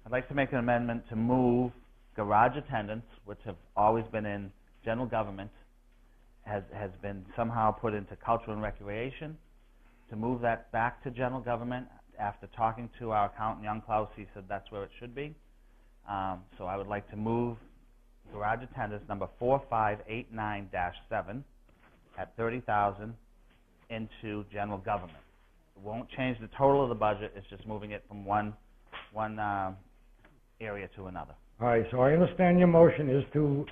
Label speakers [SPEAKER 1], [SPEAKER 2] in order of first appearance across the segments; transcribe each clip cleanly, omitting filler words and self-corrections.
[SPEAKER 1] I'd like to make an amendment to move garage attendants, which have always been in general government, has been somehow put into cultural and recreation, to move that back to general government. After talking to our accountant, Young Klaus, he said that's where it should be. So I would like to move garage attendants number 4589-7 at $30,000 into general government. It won't change the total of the budget. It's just moving it from one area to another.
[SPEAKER 2] All right, so I understand your motion is to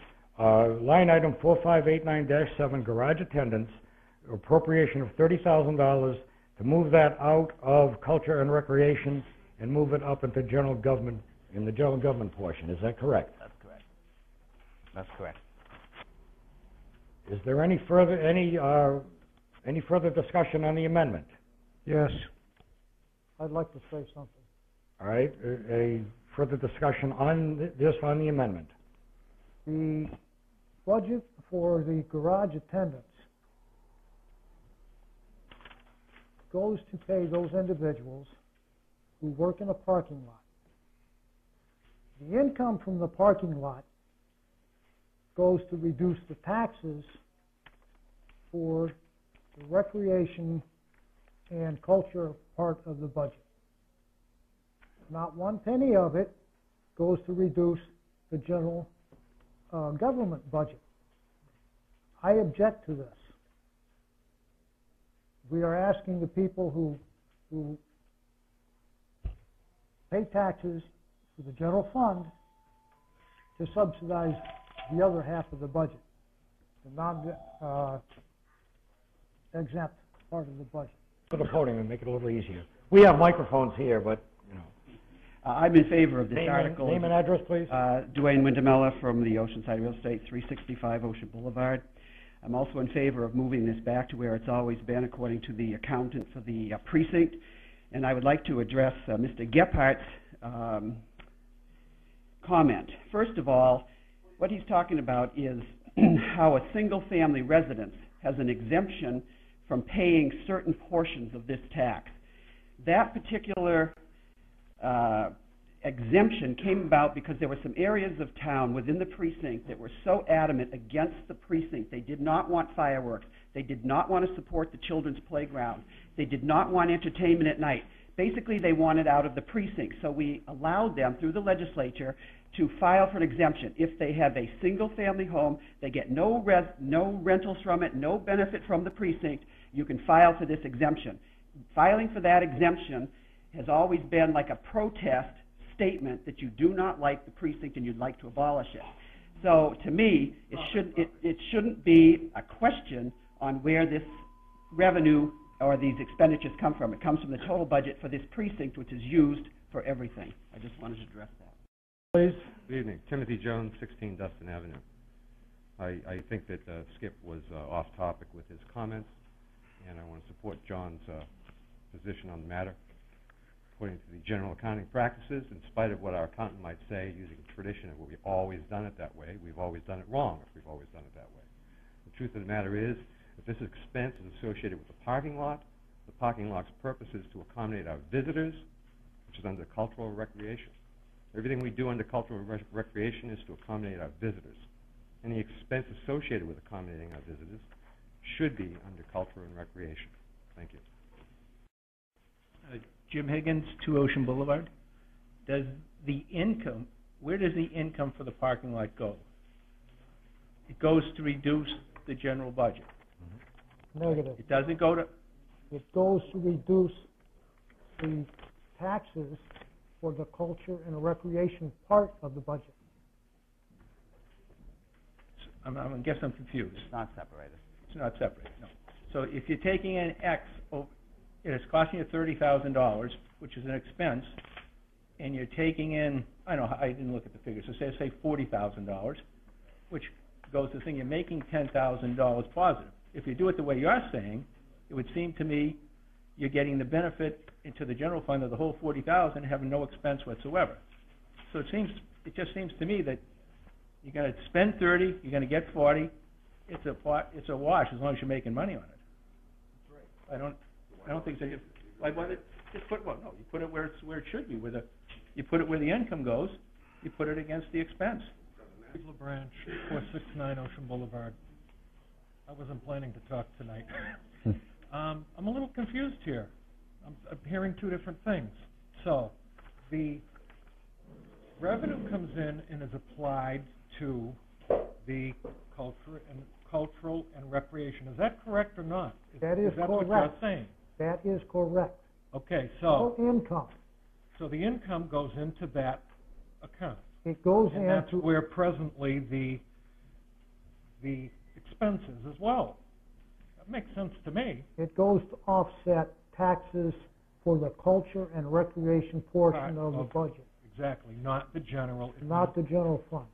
[SPEAKER 2] line item 4589-7, garage attendants, appropriation of $30,000 to move that out of culture and recreation and move it up into general government, in the general government portion. Is that correct?
[SPEAKER 1] That's correct. That's correct.
[SPEAKER 2] Is there any further discussion on the amendment?
[SPEAKER 3] Yes. I'd like to say something.
[SPEAKER 2] All right, a further discussion on on the amendment.
[SPEAKER 3] The budget for the garage attendants goes to pay those individuals who work in a parking lot. The income from the parking lot goes to reduce the taxes for the recreation and culture part of the budget. Not one penny of it goes to reduce the general government budget. I object to this. We are asking the people who pay taxes to the general fund to subsidize the other half of the budget, the non-exempt part of the budget.
[SPEAKER 2] For the podium and make it a little easier. We have microphones here, but you know.
[SPEAKER 4] I'm in favor of this article.
[SPEAKER 2] Name and address, please.
[SPEAKER 4] Dwayne Windemella from the Oceanside Real Estate, 365 Ocean Boulevard. I'm also in favor of moving this back to where it's always been, according to the accountant for the precinct. And I would like to address Mr. Gephardt's comment. First of all, what he's talking about is how a single-family residence has an exemption from paying certain portions of this tax. That particular exemption came about because there were some areas of town within the precinct that were so adamant against the precinct. They did not want fireworks. They did not want to support the children's playground. They did not want entertainment at night. Basically, they wanted out of the precinct. So we allowed them, through the legislature, to file for an exemption. If they have a single-family home, they get no rentals from it, no benefit from the precinct, you can file for this exemption. Filing for that exemption has always been like a protest statement that you do not like the precinct and you'd like to abolish it. So to me, it shouldn't be a question on where this revenue or these expenditures come from. It comes from the total budget for this precinct, which is used for everything. I just wanted to address that.
[SPEAKER 2] Please.
[SPEAKER 5] Good evening. Timothy Jones, 16 Dustin Avenue. I think that Skip was off topic with his comments, and I want to support John's position on the matter. According to the general accounting practices, in spite of what our accountant might say, using tradition, of we've always done it that way, we've always done it wrong if we've always done it that way. The truth of the matter is, if this expense is associated with the parking lot's purpose is to accommodate our visitors, which is under cultural recreation. Everything we do under cultural recreation is to accommodate our visitors. Any expense associated with accommodating our visitors should be under culture and recreation. Thank you.
[SPEAKER 6] Jim Higgins, 2 Ocean Boulevard. Where does the income for the parking lot go? It goes to reduce the general budget.
[SPEAKER 3] Negative.
[SPEAKER 6] It doesn't go to...
[SPEAKER 3] It goes to reduce the taxes for the culture and recreation part of the budget.
[SPEAKER 6] I guess I'm confused.
[SPEAKER 1] It's not separated.
[SPEAKER 6] It's not separated, no. So if you're taking in X, it is costing you $30,000, which is an expense, and you're taking in, I didn't look at the figures, so say $40,000, which goes to the thing, you're making $10,000 positive. If you do it the way you're saying, it would seem to me you're getting the benefit into the general fund of the whole $40,000 having no expense whatsoever. So it just seems to me that you're going to spend 30, you're going to get 40. It's a wash as long as you're making money on it. That's right. I don't think so. You put it where it should be, where You put it where the income goes, you put it against the expense.
[SPEAKER 7] Steve LaBranch, 469 Ocean Boulevard. I wasn't planning to talk tonight. I'm a little confused here. I'm hearing two different things. So, the revenue comes in and is applied to the cultural and recreation. Is that correct or not?
[SPEAKER 3] That is
[SPEAKER 7] that what you're
[SPEAKER 3] correct.
[SPEAKER 7] saying?
[SPEAKER 3] That is correct.
[SPEAKER 7] Okay,
[SPEAKER 3] All
[SPEAKER 7] so
[SPEAKER 3] income.
[SPEAKER 7] the income goes into that account.
[SPEAKER 3] It goes
[SPEAKER 7] And that's
[SPEAKER 3] into,
[SPEAKER 7] where presently the expenses as well. That makes sense to me.
[SPEAKER 3] it goes to offset taxes for the culture and recreation portion
[SPEAKER 7] Part
[SPEAKER 3] of the
[SPEAKER 7] of-
[SPEAKER 3] budget,
[SPEAKER 7] Exactly, not the general.
[SPEAKER 3] not the general fund.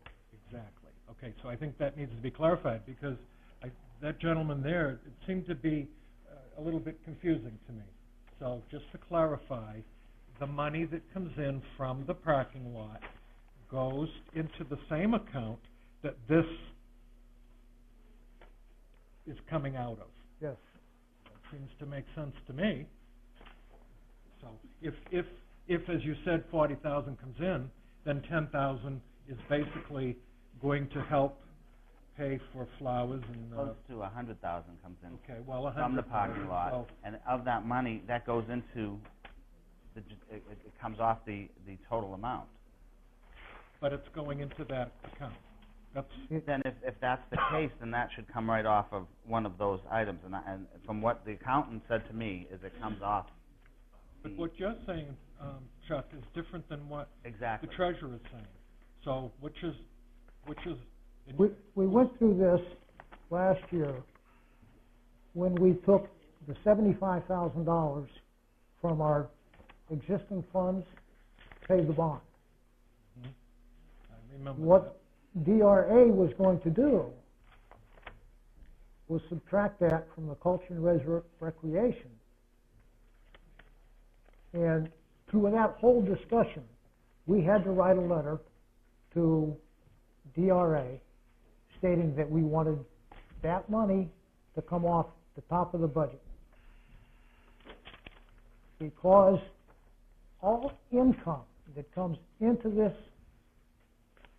[SPEAKER 7] Exactly. Okay, so I think that needs to be clarified, because that gentleman there, it seemed to be a little bit confusing to me. So just to clarify, the money that comes in from the parking lot goes into the same account that this is coming out of.
[SPEAKER 3] Yes.
[SPEAKER 7] That seems to make sense to me. So if as you said, 40,000 comes in, then 10,000 is basically going to help pay for flowers and,
[SPEAKER 1] Close to 100,000 comes in
[SPEAKER 7] okay, well, 100.
[SPEAKER 1] from the parking lot,
[SPEAKER 7] Well,
[SPEAKER 1] and of that money, that goes into, it comes off the total amount.
[SPEAKER 7] but it's going into that account. That's,
[SPEAKER 1] Then if that's the case, then that should come right off of one of those items, and from what the accountant said to me, is it comes off
[SPEAKER 7] but what you're saying, Chuck, is different than what
[SPEAKER 1] exactly.
[SPEAKER 7] the treasurer is saying. So which is,
[SPEAKER 3] We went through this last year when we took the $75,000 from our existing funds to pay the bond.
[SPEAKER 7] I remember that.
[SPEAKER 3] What DRA was going to do was subtract that from the culture and recreation. And through that whole discussion, we had to write a letter to DRA stating that we wanted that money to come off the top of the budget. Because all income that comes into this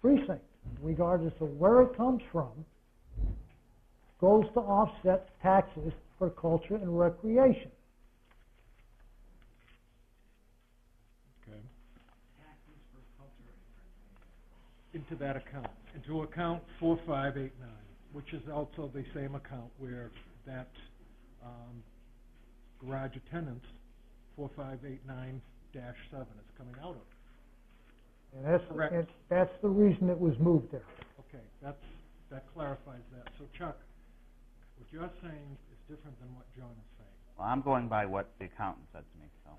[SPEAKER 3] precinct, regardless of where it comes from, goes to offset taxes for culture and recreation.
[SPEAKER 7] Okay. Into that account, into account 4589, which is also the same account where that garage attendance 4589-7 is coming out of.
[SPEAKER 3] And
[SPEAKER 7] Correct.
[SPEAKER 3] that's the reason it was moved there.
[SPEAKER 7] Okay, that clarifies that. So Chuck, what you're saying is different than what John is saying.
[SPEAKER 1] Well, I'm going by what the accountant said to me, so.